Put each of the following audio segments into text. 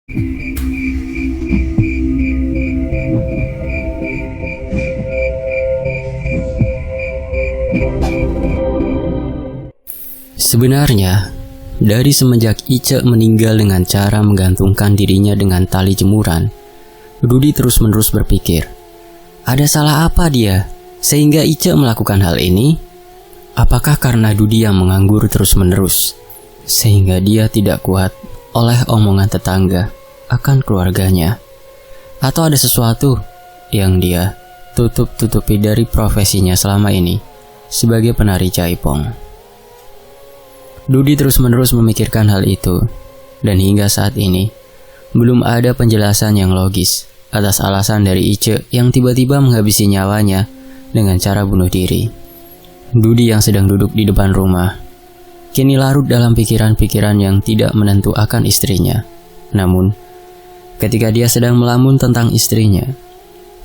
Sebenarnya, dari semenjak Ice meninggal dengan cara menggantungkan dirinya dengan tali jemuran, Dudi terus-menerus berpikir, ada salah apa dia sehingga Ice melakukan hal ini? Apakah karena Dudi yang menganggur terus-menerus, sehingga dia tidak kuat oleh omongan tetangga akan keluarganya? Atau ada sesuatu yang dia tutup-tutupi dari profesinya selama ini sebagai penari jaipong? Dudi terus-menerus memikirkan hal itu, dan hingga saat ini belum ada penjelasan yang logis atas alasan dari Ice yang tiba-tiba menghabisi nyawanya dengan cara bunuh diri. Dudi yang sedang duduk di depan rumah kini larut dalam pikiran-pikiran yang tidak menentu akan istrinya. Namun, ketika dia sedang melamun tentang istrinya,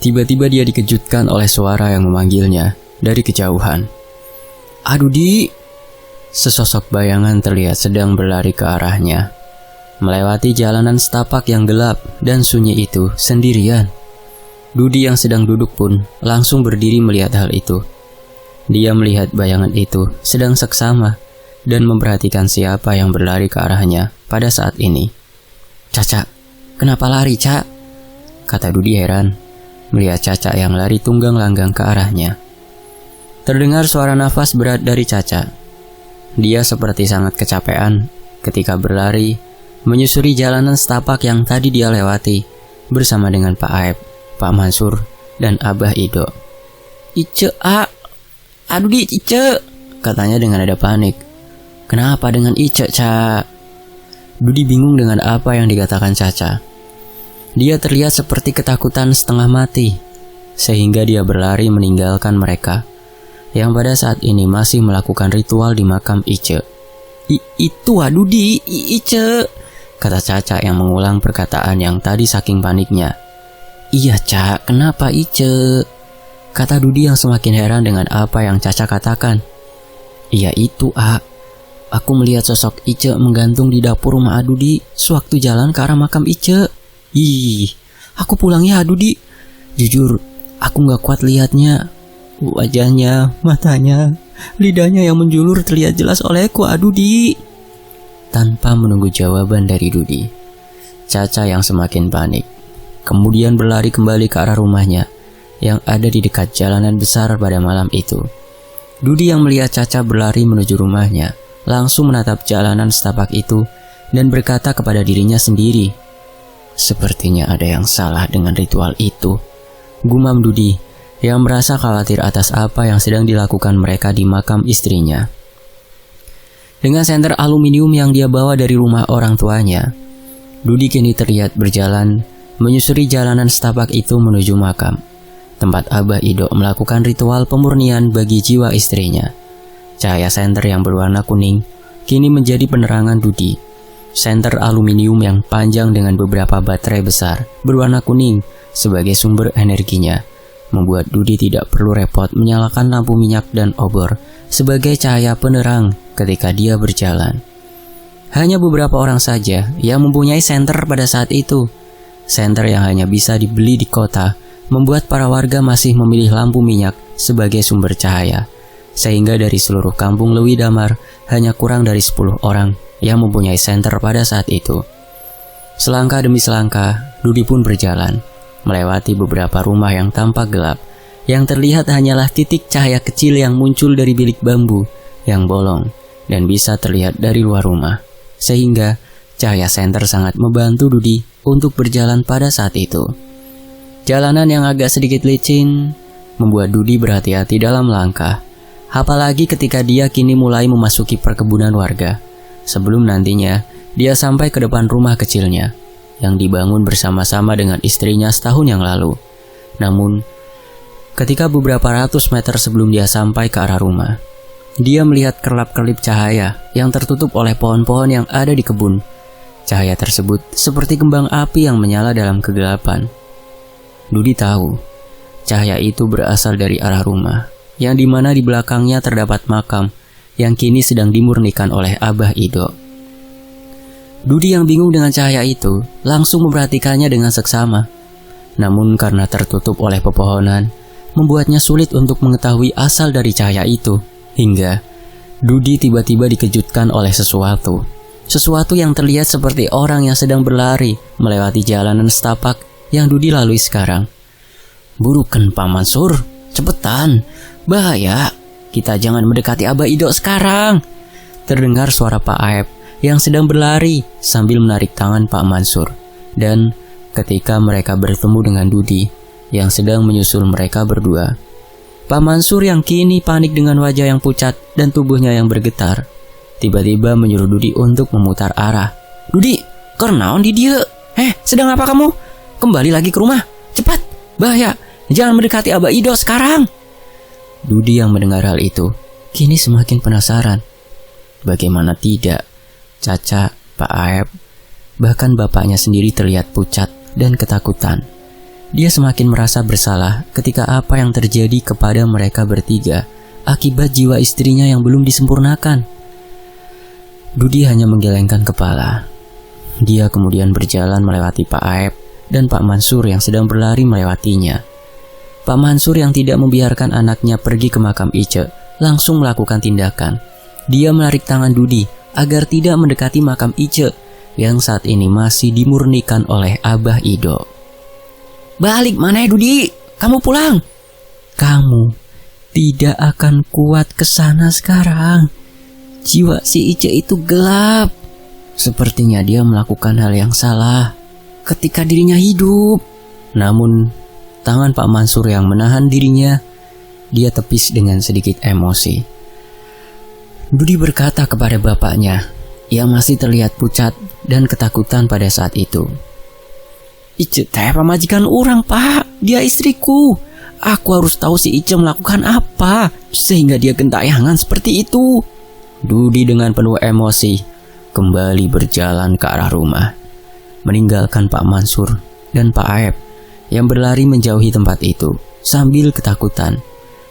tiba-tiba dia dikejutkan oleh suara yang memanggilnya dari kejauhan. "Aduh, Di!" Sesosok bayangan terlihat sedang berlari ke arahnya, melewati jalanan setapak yang gelap dan sunyi itu sendirian. Dudi yang sedang duduk pun langsung berdiri melihat hal itu. Dia melihat bayangan itu sedang seksama dan memperhatikan siapa yang berlari ke arahnya pada saat ini. "Caca, kenapa lari, Cak?" kata Dudi heran melihat Caca yang lari tunggang langgang ke arahnya. Terdengar suara nafas berat dari Caca. Dia seperti sangat kecapean ketika berlari menyusuri jalanan setapak yang tadi dia lewati bersama dengan Pak Aep, Pak Mansur, dan Abah Ido. "Ice, aduh Di, Ice," katanya dengan nada panik. "Kenapa dengan Ice, Ca?" Dudi bingung dengan apa yang dikatakan Caca. Dia terlihat seperti ketakutan setengah mati, sehingga dia berlari meninggalkan mereka yang pada saat ini masih melakukan ritual di makam Ice. Itu aduh Di, Ice," kata Caca yang mengulang perkataan yang tadi saking paniknya. "Iya, Cak, kenapa Ice?" kata Dudi yang semakin heran dengan apa yang Caca katakan. "Iya itu, aku melihat sosok Ice menggantung di dapur rumah Adudi sewaktu jalan ke arah makam Ice. Ih, aku pulang ya Adudi. Jujur, aku gak kuat lihatnya. Wajahnya, matanya, lidahnya yang menjulur terlihat jelas olehku, Adudi." Tanpa menunggu jawaban dari Dudi, Caca yang semakin panik kemudian berlari kembali ke arah rumahnya yang ada di dekat jalanan besar pada malam itu. Dudi yang melihat Caca berlari menuju rumahnya langsung menatap jalanan setapak itu dan berkata kepada dirinya sendiri, "Sepertinya ada yang salah dengan ritual itu," gumam Dudi yang merasa khawatir atas apa yang sedang dilakukan mereka di makam istrinya. Dengan senter aluminium yang dia bawa dari rumah orang tuanya, Dudi kini terlihat berjalan menyusuri jalanan setapak itu menuju makam, tempat Abah Ido melakukan ritual pemurnian bagi jiwa istrinya. Cahaya senter yang berwarna kuning kini menjadi penerangan Dudi. Senter aluminium yang panjang dengan beberapa baterai besar berwarna kuning sebagai sumber energinya membuat Dudi tidak perlu repot menyalakan lampu minyak dan obor sebagai cahaya penerang ketika dia berjalan. Hanya beberapa orang saja yang mempunyai senter pada saat itu. Senter yang hanya bisa dibeli di kota membuat para warga masih memilih lampu minyak sebagai sumber cahaya, sehingga dari seluruh kampung Lewi Damar hanya kurang dari 10 orang yang mempunyai senter pada saat itu. Selangkah demi selangkah, Dudi pun berjalan melewati beberapa rumah yang tampak gelap. Yang terlihat hanyalah titik cahaya kecil yang muncul dari bilik bambu yang bolong dan bisa terlihat dari luar rumah, sehingga cahaya senter sangat membantu Dudi untuk berjalan pada saat itu. Jalanan yang agak sedikit licin membuat Dudi berhati-hati dalam langkah, apalagi ketika dia kini mulai memasuki perkebunan warga, sebelum nantinya dia sampai ke depan rumah kecilnya yang dibangun bersama-sama dengan istrinya setahun yang lalu. Namun, ketika beberapa ratus meter sebelum dia sampai ke arah rumah, dia melihat kerlap-kerlip cahaya yang tertutup oleh pohon-pohon yang ada di kebun. Cahaya tersebut seperti kembang api yang menyala dalam kegelapan. Dudi tahu, cahaya itu berasal dari arah rumah, yang dimana di belakangnya terdapat makam yang kini sedang dimurnikan oleh Abah Ido. Dudi yang bingung dengan cahaya itu langsung memperhatikannya dengan seksama. Namun karena tertutup oleh pepohonan, membuatnya sulit untuk mengetahui asal dari cahaya itu. Hingga Dudi tiba-tiba dikejutkan oleh sesuatu. Sesuatu yang terlihat seperti orang yang sedang berlari melewati jalanan setapak yang Dudi lalui sekarang. "Burukan Pak Mansur, cepetan, bahaya, kita jangan mendekati Abah Ido sekarang," terdengar suara Pak Aep yang sedang berlari sambil menarik tangan Pak Mansur. Dan ketika mereka bertemu dengan Dudi yang sedang menyusul mereka berdua, Pak Mansur yang kini panik dengan wajah yang pucat dan tubuhnya yang bergetar, tiba-tiba menyuruh Dudi untuk memutar arah. "Dudi, kau naon di dia? Sedang apa kamu? Kembali lagi ke rumah, cepat, bahaya, jangan mendekati Abah Ido sekarang." Dudi yang mendengar hal itu kini semakin penasaran. Bagaimana tidak, Caca, Pak Aep, bahkan bapaknya sendiri terlihat pucat dan ketakutan. Dia semakin merasa bersalah ketika apa yang terjadi kepada mereka bertiga akibat jiwa istrinya yang belum disempurnakan. Dudi hanya menggelengkan kepala. Dia kemudian berjalan melewati Pak Aep dan Pak Mansur yang sedang berlari melewatinya. Pak Mansur yang tidak membiarkan anaknya pergi ke makam Ice langsung melakukan tindakan. Dia menarik tangan Dudi agar tidak mendekati makam Ice yang saat ini masih dimurnikan oleh Abah Ido. "Balik mana ya Dudi? Kamu pulang. Kamu tidak akan kuat ke sana sekarang. Jiwa si Ice itu gelap. Sepertinya dia melakukan hal yang salah ketika dirinya hidup." Namun tangan Pak Mansur yang menahan dirinya, dia tepis dengan sedikit emosi. Dudi berkata kepada bapaknya yang masih terlihat pucat dan ketakutan pada saat itu, "Ice teh pamajikan orang, Pak. Dia istriku. Aku harus tahu si Ice melakukan apa sehingga dia gentayangan seperti itu." Dudi dengan penuh emosi kembali berjalan ke arah rumah, meninggalkan Pak Mansur dan Pak Aep yang berlari menjauhi tempat itu sambil ketakutan.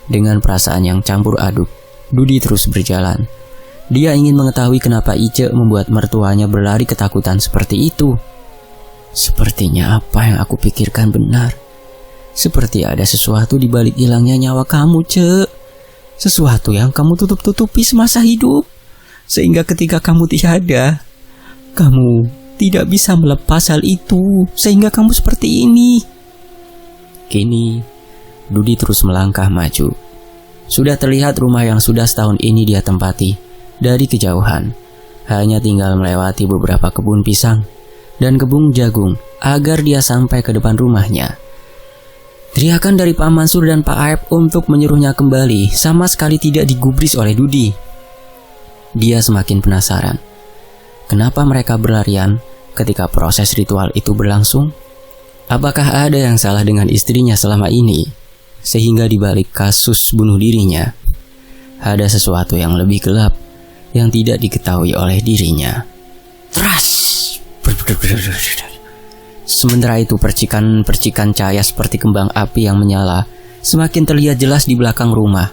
Dengan perasaan yang campur aduk, Dudi terus berjalan. Dia ingin mengetahui kenapa Ice membuat mertuanya berlari ketakutan seperti itu. Sepertinya apa yang aku pikirkan benar. Seperti ada sesuatu di balik hilangnya nyawa kamu, Ce. Sesuatu yang kamu tutup-tutupi semasa hidup, sehingga ketika kamu tiada, kamu tidak bisa melepas hal itu, sehingga kamu seperti ini. Kini Dudi terus melangkah maju. Sudah terlihat rumah yang sudah setahun ini dia tempati dari kejauhan. Hanya tinggal melewati beberapa kebun pisang dan kebun jagung agar dia sampai ke depan rumahnya. Teriakan dari Pak Mansur dan Pak Aep untuk menyuruhnya kembali sama sekali tidak digubris oleh Dudi. Dia semakin penasaran. Kenapa mereka berlarian ketika proses ritual itu berlangsung? Apakah ada yang salah dengan istrinya selama ini, sehingga di balik kasus bunuh dirinya ada sesuatu yang lebih gelap yang tidak diketahui oleh dirinya? Teras! Sementara itu percikan-percikan cahaya seperti kembang api yang menyala semakin terlihat jelas di belakang rumah.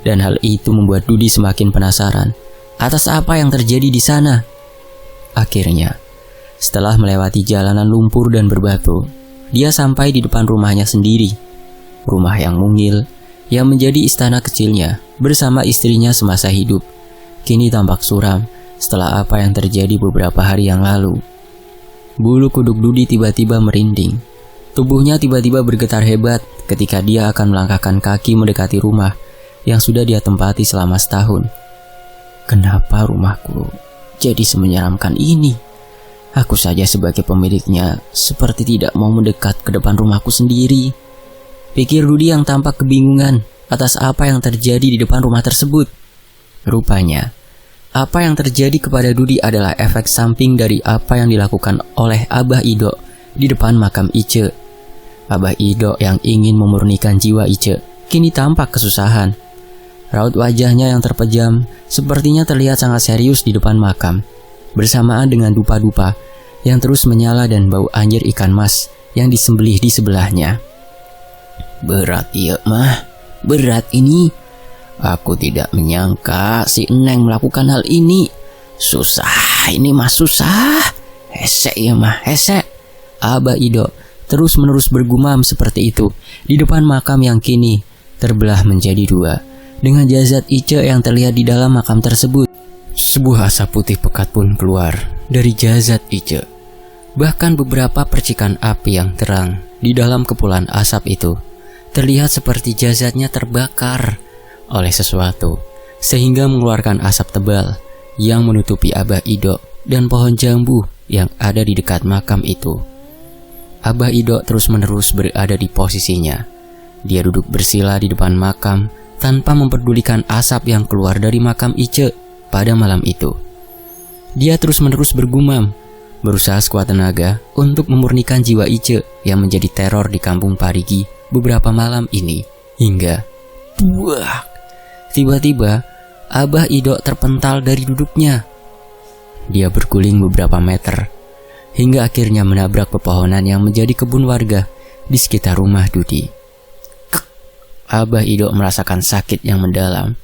Dan hal itu membuat Dudi semakin penasaran atas apa yang terjadi di sana. Akhirnya, setelah melewati jalanan lumpur dan berbatu, dia sampai di depan rumahnya sendiri. Rumah yang mungil, yang menjadi istana kecilnya bersama istrinya semasa hidup, kini tampak suram setelah apa yang terjadi beberapa hari yang lalu. Bulu kuduk Dudi tiba-tiba merinding. Tubuhnya tiba-tiba bergetar hebat ketika dia akan melangkahkan kaki mendekati rumah yang sudah dia tempati selama setahun. Kenapa rumahku jadi semenyeramkan ini? Aku saja sebagai pemiliknya seperti tidak mau mendekat ke depan rumahku sendiri, pikir Dudi yang tampak kebingungan atas apa yang terjadi di depan rumah tersebut. Rupanya, apa yang terjadi kepada Dudi adalah efek samping dari apa yang dilakukan oleh Abah Ido di depan makam Ice. Abah Ido yang ingin memurnikan jiwa Ice kini tampak kesusahan. Raut wajahnya yang terpejam sepertinya terlihat sangat serius di depan makam, bersamaan dengan dupa-dupa yang terus menyala dan bau anjir ikan mas yang disembelih di sebelahnya. Berat iya mah, berat ini. Aku tidak menyangka si Eneng melakukan hal ini. Susah. ini mah susah. Hesek ya mah, hesek. Abah Ido terus-menerus bergumam seperti itu di depan makam yang kini terbelah menjadi dua, dengan jasad Ice yang terlihat di dalam makam tersebut. Sebuah asap putih pekat pun keluar dari jasad Ice. Bahkan beberapa percikan api yang terang di dalam kepulan asap itu terlihat seperti jasadnya terbakar oleh sesuatu, sehingga mengeluarkan asap tebal yang menutupi Abah Ido dan pohon jambu yang ada di dekat makam itu. Abah Ido terus-menerus berada di posisinya. Dia duduk bersila di depan makam tanpa memperdulikan asap yang keluar dari makam Ice pada malam itu. Dia terus-menerus bergumam, berusaha sekuat tenaga untuk memurnikan jiwa Ice yang menjadi teror di kampung Parigi beberapa malam ini. Hingga buah, tiba-tiba Abah Ido terpental dari duduknya. Dia berguling beberapa meter hingga akhirnya menabrak pepohonan yang menjadi kebun warga di sekitar rumah Dudi. Abah Ido merasakan sakit yang mendalam.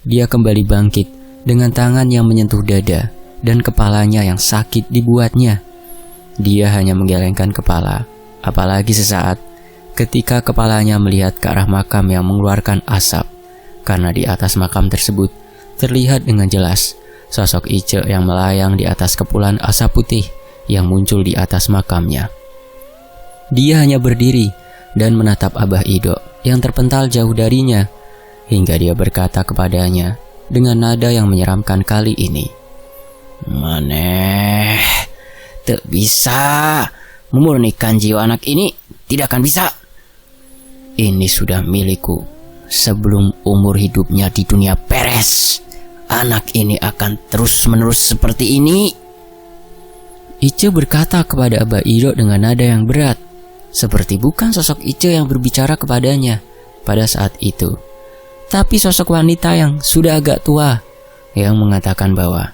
Dia kembali bangkit dengan tangan yang menyentuh dada dan kepalanya yang sakit dibuatnya. Dia hanya menggelengkan kepala, apalagi sesaat ketika kepalanya melihat ke arah makam yang mengeluarkan asap, karena di atas makam tersebut terlihat dengan jelas sosok Ice yang melayang di atas kepulan asap putih yang muncul di atas makamnya. Dia hanya berdiri dan menatap Abah Ido yang terpental jauh darinya, hingga dia berkata kepadanya dengan nada yang menyeramkan kali ini, "Maneh tak bisa memurnikan jiwa anak ini, tidak akan bisa. Ini sudah milikku sebelum umur hidupnya di dunia beres. Anak ini akan terus-menerus seperti ini." Ice berkata kepada Abah Ido dengan nada yang berat, seperti bukan sosok Ice yang berbicara kepadanya pada saat itu, tapi sosok wanita yang sudah agak tua yang mengatakan bahwa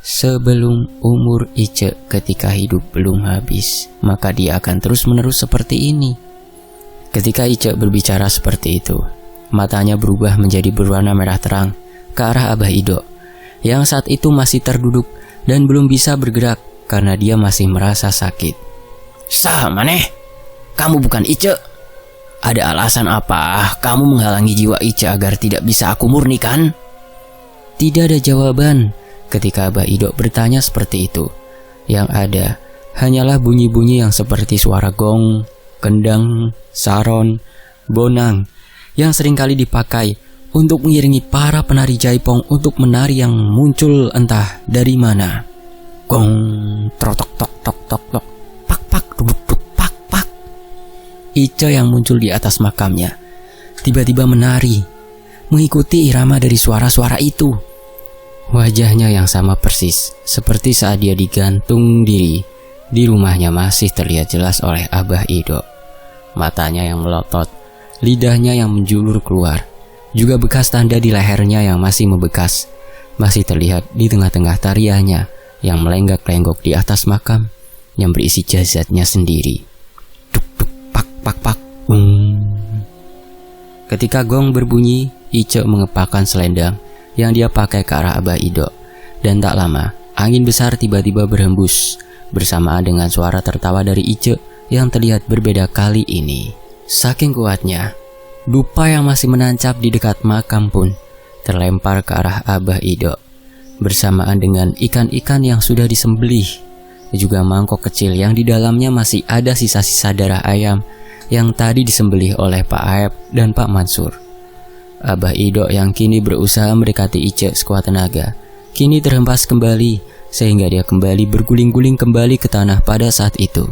sebelum umur Ice ketika hidup belum habis, maka dia akan terus-menerus seperti ini. Ketika Ice berbicara seperti itu, matanya berubah menjadi berwarna merah terang ke arah Abah Ido yang saat itu masih terduduk dan belum bisa bergerak karena dia masih merasa sakit. "Sah maneh, kamu bukan Ice. Ada alasan apa kamu menghalangi jiwa Ice agar tidak bisa aku murnikan?" Tidak ada jawaban ketika Abah Ido bertanya seperti itu. Yang ada hanyalah bunyi-bunyi yang seperti suara gong, kendang, saron, bonang yang seringkali dipakai untuk mengiringi para penari jaipong untuk menari yang muncul entah dari mana. Gong, trotok tok tok tok tok, pak pak duk duk pak pak. Ice yang muncul di atas makamnya tiba-tiba menari mengikuti irama dari suara-suara itu. Wajahnya yang sama persis seperti saat dia digantung diri di rumahnya masih terlihat jelas oleh Abah Ido. Matanya yang melotot, lidahnya yang menjulur keluar, juga bekas tanda di lehernya yang masih membekas masih terlihat di tengah-tengah tariannya yang melenggak-lenggok di atas makam yang berisi jasadnya sendiri. Duk duk pak pak pak. Ketika gong berbunyi, Ice mengepakkan selendang yang dia pakai ke arah Abah Ido, dan tak lama angin besar tiba-tiba berhembus bersamaan dengan suara tertawa dari Ice yang terlihat berbeda kali ini. Saking kuatnya, dupa yang masih menancap di dekat makam pun terlempar ke arah Abah Ido, bersamaan dengan ikan-ikan yang sudah disembelih, juga mangkok kecil yang di dalamnya masih ada sisa-sisa darah ayam yang tadi disembelih oleh Pak Aep dan Pak Mansur. Abah Ido yang kini berusaha mendekati Ice sekuat tenaga, kini terhempas kembali sehingga dia kembali berguling-guling kembali ke tanah pada saat itu.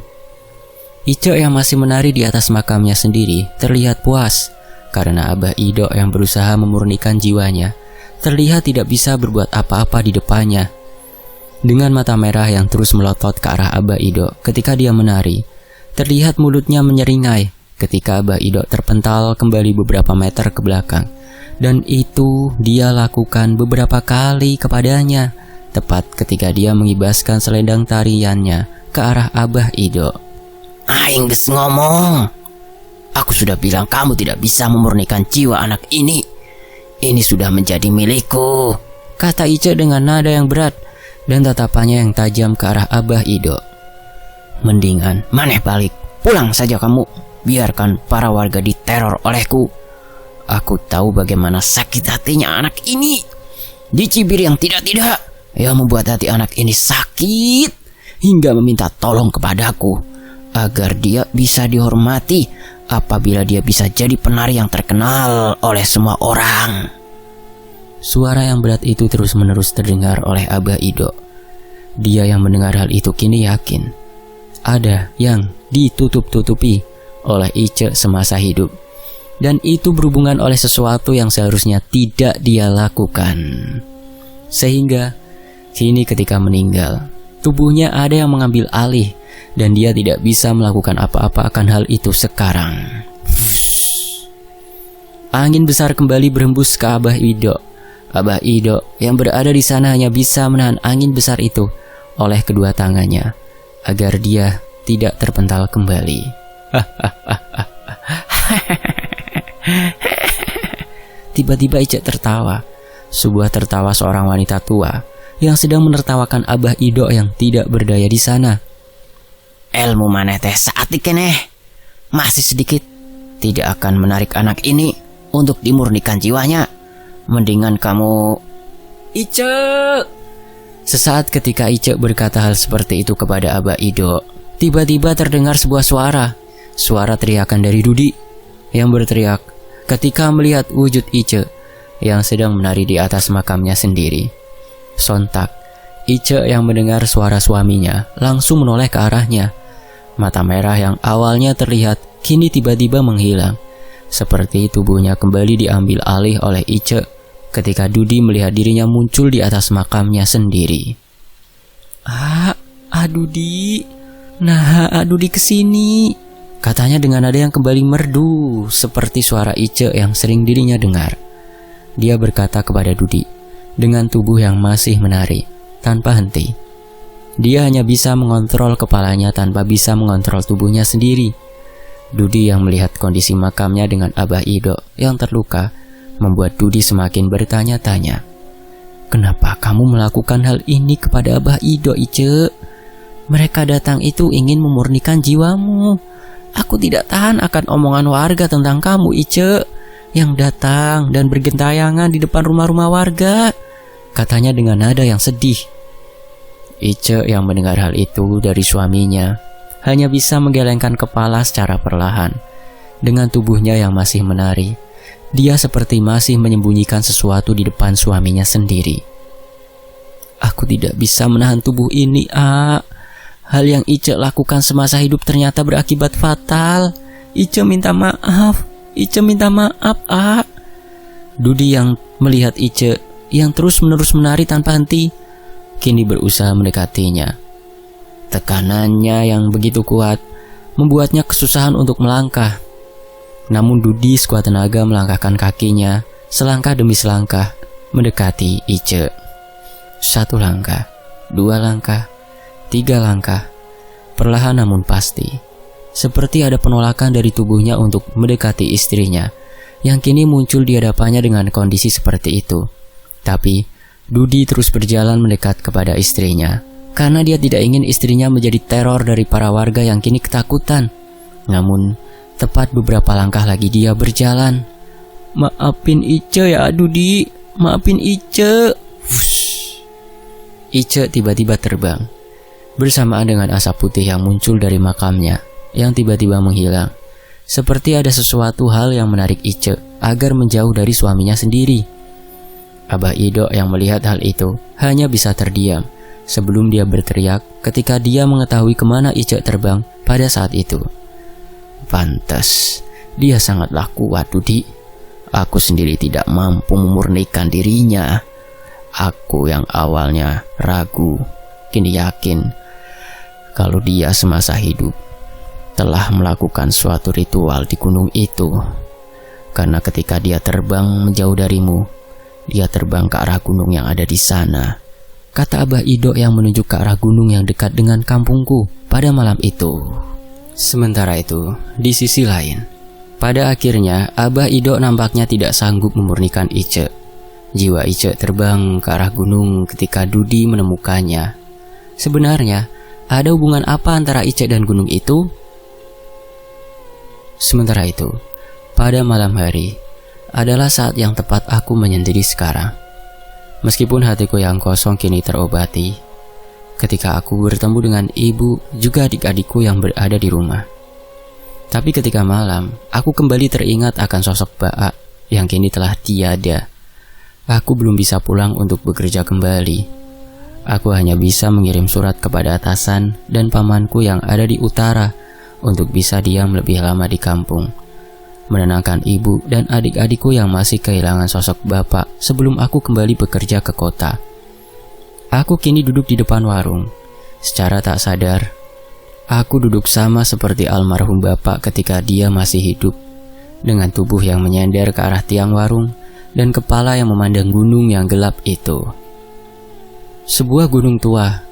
Ice yang masih menari di atas makamnya sendiri terlihat puas karena Abah Ido yang berusaha memurnikan jiwanya terlihat tidak bisa berbuat apa-apa di depannya. Dengan mata merah yang terus melotot ke arah Abah Ido ketika dia menari, terlihat mulutnya menyeringai ketika Abah Ido terpental kembali beberapa meter ke belakang. Dan itu dia lakukan beberapa kali kepadanya, tepat ketika dia mengibaskan selendang tariannya ke arah Abah Ido. "Aing geus ngomong, aku sudah bilang kamu tidak bisa memurnikan jiwa anak ini. Ini sudah menjadi milikku," kata Ice dengan nada yang berat dan tatapannya yang tajam ke arah Abah Ido. "Mendingan maneh balik, pulang saja kamu. Biarkan para warga diteror olehku. Aku tahu bagaimana sakit hatinya anak ini. Dicibir yang tidak-tidak, yang membuat hati anak ini sakit hingga meminta tolong kepadaku agar dia bisa dihormati apabila dia bisa jadi penari yang terkenal oleh semua orang." Suara yang berat itu terus-menerus terdengar oleh Abah Ido. Dia yang mendengar hal itu kini yakin ada yang ditutup-tutupi oleh Ice semasa hidup, dan itu berhubungan oleh sesuatu yang seharusnya tidak dia lakukan. Sehingga kini ketika meninggal, tubuhnya ada yang mengambil alih dan dia tidak bisa melakukan apa-apa akan hal itu sekarang. Angin besar kembali berhembus ke Abah Ido. Abah Ido yang berada di sana hanya bisa menahan angin besar itu oleh kedua tangannya agar dia tidak terpental kembali. Tiba-tiba Ice tertawa, sebuah tertawa seorang wanita tua yang sedang menertawakan Abah Ido yang tidak berdaya di sana. "Ilmu maneh teh saat dikeneh masih sedikit, tidak akan menarik anak ini untuk dimurnikan jiwanya. Mendingan kamu..." "Ice!" Sesaat ketika Ice berkata hal seperti itu kepada Abah Ido, tiba-tiba terdengar sebuah suara teriakan dari Dudi yang berteriak ketika melihat wujud Ice yang sedang menari di atas makamnya sendiri. Sontak, Ice yang mendengar suara suaminya langsung menoleh ke arahnya. Mata merah yang awalnya terlihat kini tiba-tiba menghilang, seperti tubuhnya kembali diambil alih oleh Ice ketika Dudi melihat dirinya muncul di atas makamnya sendiri. Dudi. Nah, Dudi kesini," katanya dengan nada yang kembali merdu seperti suara Ice yang sering dirinya dengar. Dia berkata kepada Dudi dengan tubuh yang masih menari tanpa henti. Dia hanya bisa mengontrol kepalanya tanpa bisa mengontrol tubuhnya sendiri. Dudi yang melihat kondisi makamnya dengan Abah Ido yang terluka membuat Dudi semakin bertanya-tanya. "Kenapa kamu melakukan hal ini kepada Abah Ido, Ice? Mereka datang itu ingin memurnikan jiwamu. Aku tidak tahan akan omongan warga tentang kamu, Ice, yang datang dan bergentayangan di depan rumah-rumah warga," katanya dengan nada yang sedih. Ice yang mendengar hal itu dari suaminya hanya bisa menggelengkan kepala secara perlahan. Dengan tubuhnya yang masih menari, dia seperti masih menyembunyikan sesuatu di depan suaminya sendiri. "Aku tidak bisa menahan tubuh ini, A. Hal yang Ice lakukan semasa hidup ternyata berakibat fatal. Ice minta maaf. Ice minta maaf, A." Dudi yang melihat Ice yang terus-menerus menari tanpa henti, kini berusaha mendekatinya. Tekanannya yang begitu kuat membuatnya kesusahan untuk melangkah. Namun Dudi sekuat tenaga melangkahkan kakinya selangkah demi selangkah mendekati Ice. 1 langkah, 2 langkah, 3 langkah. Perlahan namun pasti, seperti ada penolakan dari tubuhnya untuk mendekati istrinya yang kini muncul di hadapannya dengan kondisi seperti itu. Tapi Dudi terus berjalan mendekat kepada istrinya karena dia tidak ingin istrinya menjadi teror dari para warga yang kini ketakutan. Namun tepat beberapa langkah lagi dia berjalan. "Maafin Ice ya, Dudi. Maafin Ice." Ice tiba-tiba terbang bersamaan dengan asap putih yang muncul dari makamnya yang tiba-tiba menghilang. Seperti ada sesuatu hal yang menarik Ice agar menjauh dari suaminya sendiri. Abah Ido yang melihat hal itu hanya bisa terdiam sebelum dia berteriak ketika dia mengetahui kemana Ice terbang pada saat itu. "Pantas, dia sangatlah kuat, Dudi. Aku sendiri tidak mampu memurnikan dirinya. Aku yang awalnya ragu, kini yakin kalau dia semasa hidup telah melakukan suatu ritual di gunung itu. Karena ketika dia terbang menjauh darimu, dia terbang ke arah gunung yang ada di sana," kata Abah Ido yang menunjuk ke arah gunung yang dekat dengan kampungku pada malam itu. Sementara itu, di sisi lain, pada akhirnya Abah Ido nampaknya tidak sanggup memurnikan Ice. Jiwa Ice terbang ke arah gunung ketika Dudi menemukannya. Sebenarnya, ada hubungan apa antara Ice dan gunung itu? Sementara itu, pada malam hari adalah saat yang tepat aku menyendiri sekarang. Meskipun hatiku yang kosong kini terobati ketika aku bertemu dengan ibu juga adik-adikku yang berada di rumah. Tapi ketika malam, aku kembali teringat akan sosok Baak yang kini telah tiada. Aku belum bisa pulang untuk bekerja kembali. Aku hanya bisa mengirim surat kepada atasan dan pamanku yang ada di utara untuk bisa diam lebih lama di kampung, menenangkan ibu dan adik-adikku yang masih kehilangan sosok bapak sebelum aku kembali bekerja ke kota. Aku kini duduk di depan warung. Secara tak sadar, aku duduk sama seperti almarhum bapak ketika dia masih hidup, dengan tubuh yang menyender ke arah tiang warung dan kepala yang memandang gunung yang gelap itu. Sebuah gunung tua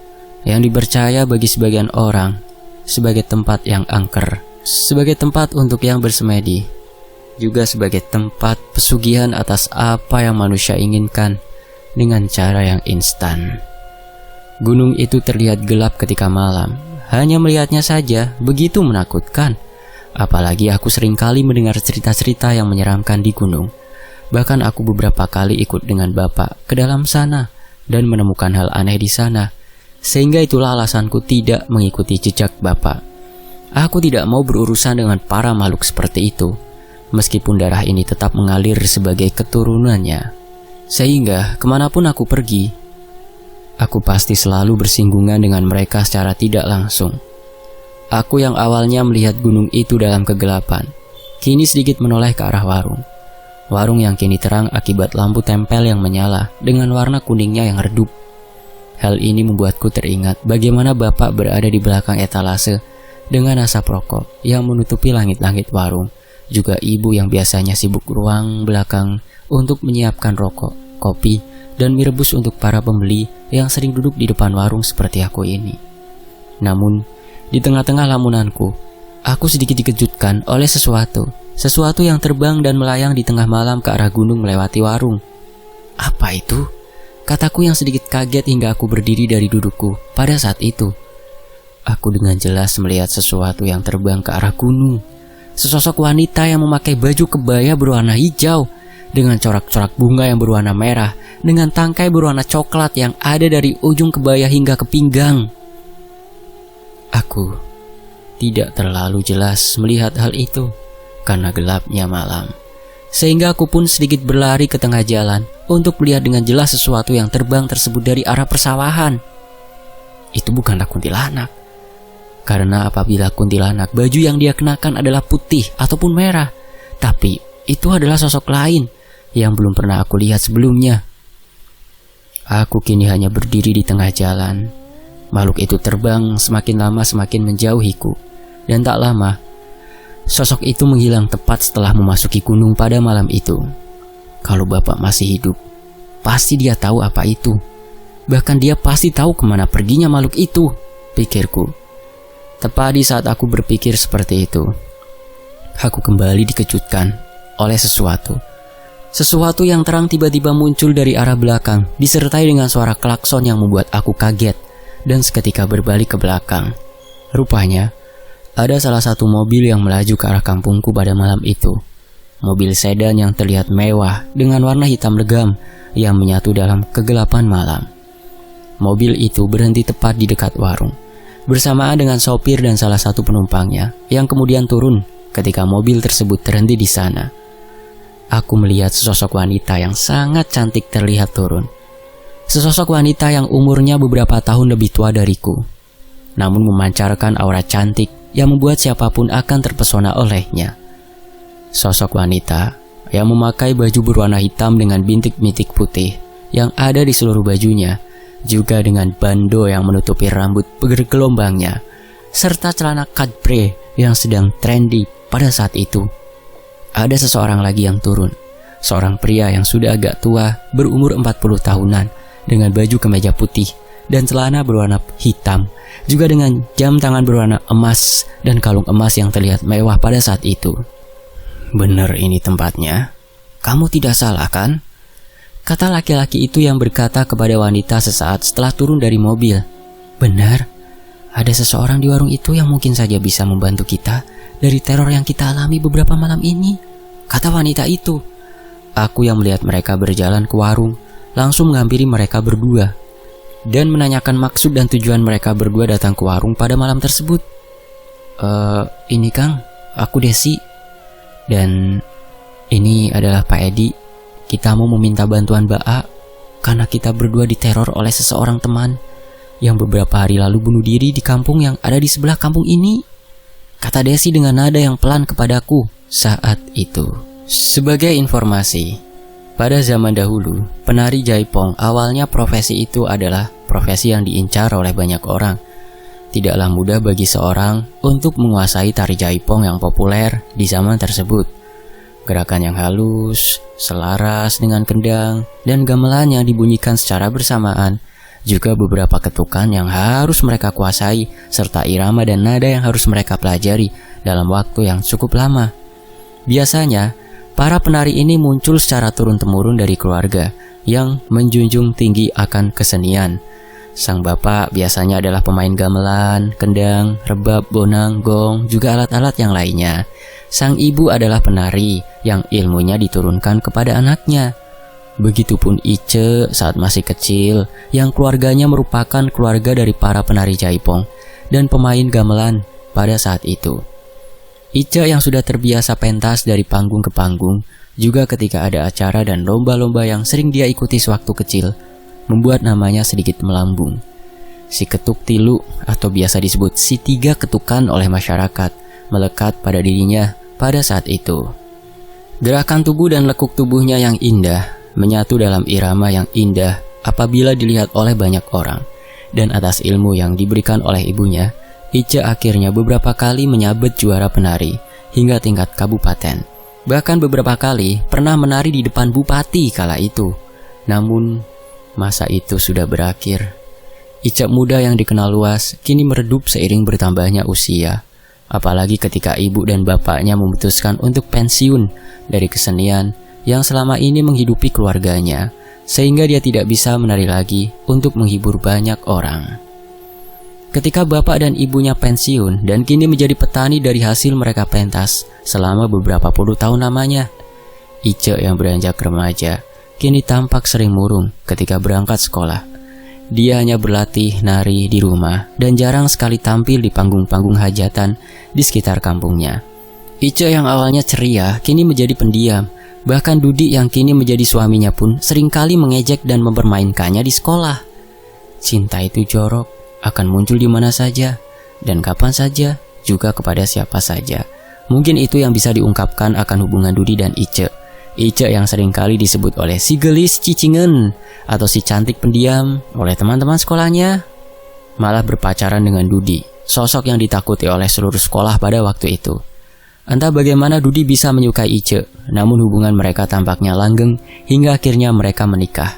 yang dipercaya bagi sebagian orang sebagai tempat yang angker, sebagai tempat untuk yang bersemedi, juga sebagai tempat pesugihan atas apa yang manusia inginkan dengan cara yang instan. Gunung itu terlihat gelap ketika malam. Hanya melihatnya saja begitu menakutkan. Apalagi aku sering kali mendengar cerita-cerita yang menyeramkan di gunung. Bahkan aku beberapa kali ikut dengan bapak ke dalam sana dan menemukan hal aneh di sana. Sehingga itulah alasanku tidak mengikuti jejak bapak. Aku tidak mau berurusan dengan para makhluk seperti itu, meskipun darah ini tetap mengalir sebagai keturunannya. Sehingga kemanapun aku pergi, aku pasti selalu bersinggungan dengan mereka secara tidak langsung. Aku yang awalnya melihat gunung itu dalam kegelapan, kini sedikit menoleh ke arah warung. Warung yang kini terang akibat lampu tempel yang menyala dengan warna kuningnya yang redup. Hal ini membuatku teringat bagaimana bapak berada di belakang etalase dengan asap rokok yang menutupi langit-langit warung. Juga ibu yang biasanya sibuk ruang belakang untuk menyiapkan rokok, kopi, dan mie rebus untuk para pembeli yang sering duduk di depan warung seperti aku ini. Namun, di tengah-tengah lamunanku, aku sedikit dikejutkan oleh sesuatu yang terbang dan melayang di tengah malam ke arah gunung melewati warung. Apa itu? Kataku yang sedikit kaget hingga aku berdiri dari dudukku pada saat itu. Aku dengan jelas melihat sesuatu yang terbang ke arah gunung. Sesosok wanita yang memakai baju kebaya berwarna hijau dengan corak-corak bunga yang berwarna merah, dengan tangkai berwarna coklat yang ada dari ujung kebaya hingga ke pinggang. Aku tidak terlalu jelas melihat hal itu karena gelapnya malam, sehingga aku pun sedikit berlari ke tengah jalan untuk melihat dengan jelas sesuatu yang terbang tersebut dari arah persawahan. Itu bukanlah kuntilanak, karena apabila kuntilanak, baju yang dia kenakan adalah putih ataupun merah, tapi itu adalah sosok lain yang belum pernah aku lihat sebelumnya. Aku kini hanya berdiri di tengah jalan. Makhluk itu terbang semakin lama semakin menjauhiku, dan tak lama sosok itu menghilang tepat setelah memasuki gunung pada malam itu. Kalau bapak masih hidup, pasti dia tahu apa itu. Bahkan dia pasti tahu kemana perginya makhluk itu, pikirku. Tepat di saat aku berpikir seperti itu, aku kembali dikejutkan oleh sesuatu. Sesuatu yang terang tiba-tiba muncul dari arah belakang, disertai dengan suara klakson yang membuat aku kaget dan seketika berbalik ke belakang. Rupanya, ada salah satu mobil yang melaju ke arah kampungku pada malam itu. Mobil sedan yang terlihat mewah dengan warna hitam legam yang menyatu dalam kegelapan malam. Mobil itu berhenti tepat di dekat warung, bersamaan dengan sopir dan salah satu penumpangnya yang kemudian turun ketika mobil tersebut terhenti di sana. Aku melihat sesosok wanita yang sangat cantik terlihat turun. Sesosok wanita yang umurnya beberapa tahun lebih tua dariku, namun memancarkan aura cantik yang membuat siapapun akan terpesona olehnya. Sosok wanita yang memakai baju berwarna hitam dengan bintik-bintik putih yang ada di seluruh bajunya, juga dengan bando yang menutupi rambut bergelombangnya, serta celana cadre yang sedang trendy pada saat itu. Ada seseorang lagi yang turun, seorang pria yang sudah agak tua berumur 40 tahunan dengan baju kemeja putih dan celana berwarna hitam, juga dengan jam tangan berwarna emas dan kalung emas yang terlihat mewah pada saat itu. Benar ini tempatnya? Kamu tidak salah kan? kata laki-laki itu yang berkata kepada wanita sesaat setelah turun dari mobil. Benar, ada seseorang di warung itu yang mungkin saja bisa membantu kita dari teror yang kita alami beberapa malam ini, kata wanita itu. Aku yang melihat mereka berjalan ke warung langsung menghampiri mereka berdua dan menanyakan maksud dan tujuan mereka berdua datang ke warung pada malam tersebut. Ini Kang, aku Desi, dan ini adalah Pak Edi. Kita mau meminta bantuan Mbak A karena kita berdua diteror oleh seseorang teman yang beberapa hari lalu bunuh diri di kampung yang ada di sebelah kampung ini, kata Desi dengan nada yang pelan kepadaku saat itu. Sebagai informasi, pada zaman dahulu, penari jaipong awalnya profesi itu adalah profesi yang diincar oleh banyak orang. Tidaklah mudah bagi seorang untuk menguasai tari jaipong yang populer di zaman tersebut. Gerakan yang halus, selaras dengan kendang, dan gamelan yang dibunyikan secara bersamaan, juga beberapa ketukan yang harus mereka kuasai, serta irama dan nada yang harus mereka pelajari dalam waktu yang cukup lama. Biasanya, para penari ini muncul secara turun-temurun dari keluarga yang menjunjung tinggi akan kesenian. Sang bapak biasanya adalah pemain gamelan, kendang, rebab, bonang, gong, juga alat-alat yang lainnya. Sang ibu adalah penari yang ilmunya diturunkan kepada anaknya. Begitupun Ice saat masih kecil, yang keluarganya merupakan keluarga dari para penari jaipong dan pemain gamelan pada saat itu. Ice yang sudah terbiasa pentas dari panggung ke panggung, juga ketika ada acara dan lomba-lomba yang sering dia ikuti sewaktu kecil, membuat namanya sedikit melambung. Si ketuk tilu atau biasa disebut si tiga ketukan oleh masyarakat melekat pada dirinya pada saat itu. Gerakan tubuh dan lekuk tubuhnya yang indah menyatu dalam irama yang indah apabila dilihat oleh banyak orang. Dan atas ilmu yang diberikan oleh ibunya, Ice akhirnya beberapa kali menyabet juara penari hingga tingkat kabupaten. Bahkan beberapa kali pernah menari di depan bupati kala itu. Namun masa itu sudah berakhir. Ice muda yang dikenal luas kini meredup seiring bertambahnya usia. Apalagi ketika ibu dan bapaknya memutuskan untuk pensiun dari kesenian yang selama ini menghidupi keluarganya, sehingga dia tidak bisa menari lagi untuk menghibur banyak orang. Ketika bapak dan ibunya pensiun dan kini menjadi petani dari hasil mereka pentas selama beberapa puluh tahun lamanya, Ice yang beranjak remaja kini tampak sering murung ketika berangkat sekolah. Dia hanya berlatih nari di rumah dan jarang sekali tampil di panggung-panggung hajatan di sekitar kampungnya. Ice yang awalnya ceria kini menjadi pendiam. Bahkan Dudi yang kini menjadi suaminya pun seringkali mengejek dan mempermainkannya di sekolah. Cinta itu jorok, akan muncul di mana saja dan kapan saja, juga kepada siapa saja. Mungkin itu yang bisa diungkapkan akan hubungan Dudi dan Ice. Ice yang seringkali disebut oleh si gelis cicingen atau si cantik pendiam oleh teman-teman sekolahnya, malah berpacaran dengan Dudi, sosok yang ditakuti oleh seluruh sekolah pada waktu itu. Entah bagaimana Dudi bisa menyukai Ice, namun hubungan mereka tampaknya langgeng hingga akhirnya mereka menikah.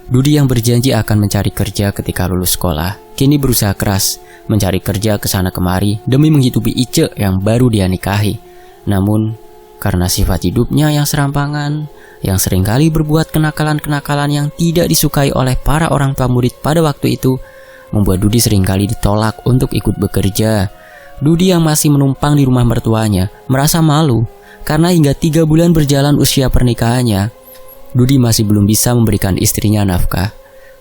Dudi yang berjanji akan mencari kerja ketika lulus sekolah, kini berusaha keras mencari kerja kesana kemari demi menghidupi Ice yang baru dia nikahi. Namun, karena sifat hidupnya yang serampangan, yang seringkali berbuat kenakalan-kenakalan yang tidak disukai oleh para orang tua murid pada waktu itu, membuat Dudi seringkali ditolak untuk ikut bekerja. Dudi yang masih menumpang di rumah mertuanya merasa malu karena hingga 3 bulan berjalan usia pernikahannya, Dudi masih belum bisa memberikan istrinya nafkah.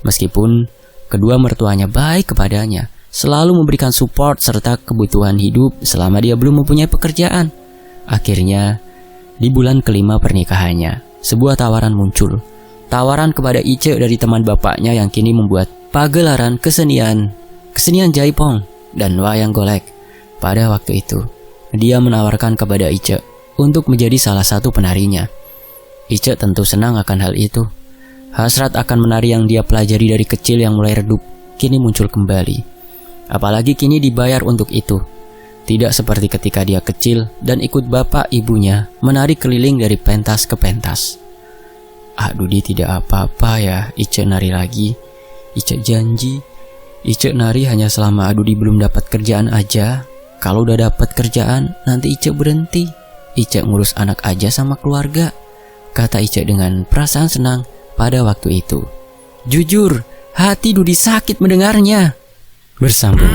Meskipun kedua mertuanya baik kepadanya, selalu memberikan support serta kebutuhan hidup selama dia belum mempunyai pekerjaan. Akhirnya, di bulan kelima pernikahannya, sebuah tawaran muncul. Tawaran kepada Ice dari teman bapaknya yang kini membuat pagelaran kesenian jaipong dan wayang golek. Pada waktu itu, dia menawarkan kepada Ice untuk menjadi salah satu penarinya. Ice tentu senang akan hal itu. Hasrat akan menari yang dia pelajari dari kecil yang mulai redup, kini muncul kembali. Apalagi kini dibayar untuk itu. Tidak seperti ketika dia kecil dan ikut bapak ibunya menari keliling dari pentas ke pentas. Dudi tidak apa-apa ya Ice nari lagi. Ice janji, Ice nari hanya selama Dudi belum dapat kerjaan aja. Kalau udah dapat kerjaan, nanti Ice berhenti. Ice ngurus anak aja sama keluarga, kata Ice dengan perasaan senang pada waktu itu. Jujur, hati Dudi sakit mendengarnya. Bersambung.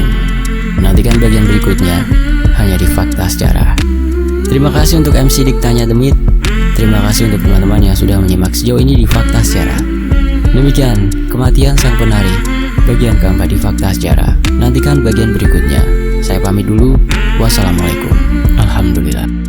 Nantikan bagian berikutnya hanya di Fakta Sejarah. Terima kasih untuk MC Diktanya Demit. Terima kasih untuk teman-teman yang sudah menyimak sejauh ini di Fakta Sejarah. Demikian kematian sang penari bagian keempat di Fakta Sejarah. Nantikan bagian berikutnya. Saya pamit dulu. Wassalamualaikum. Alhamdulillah.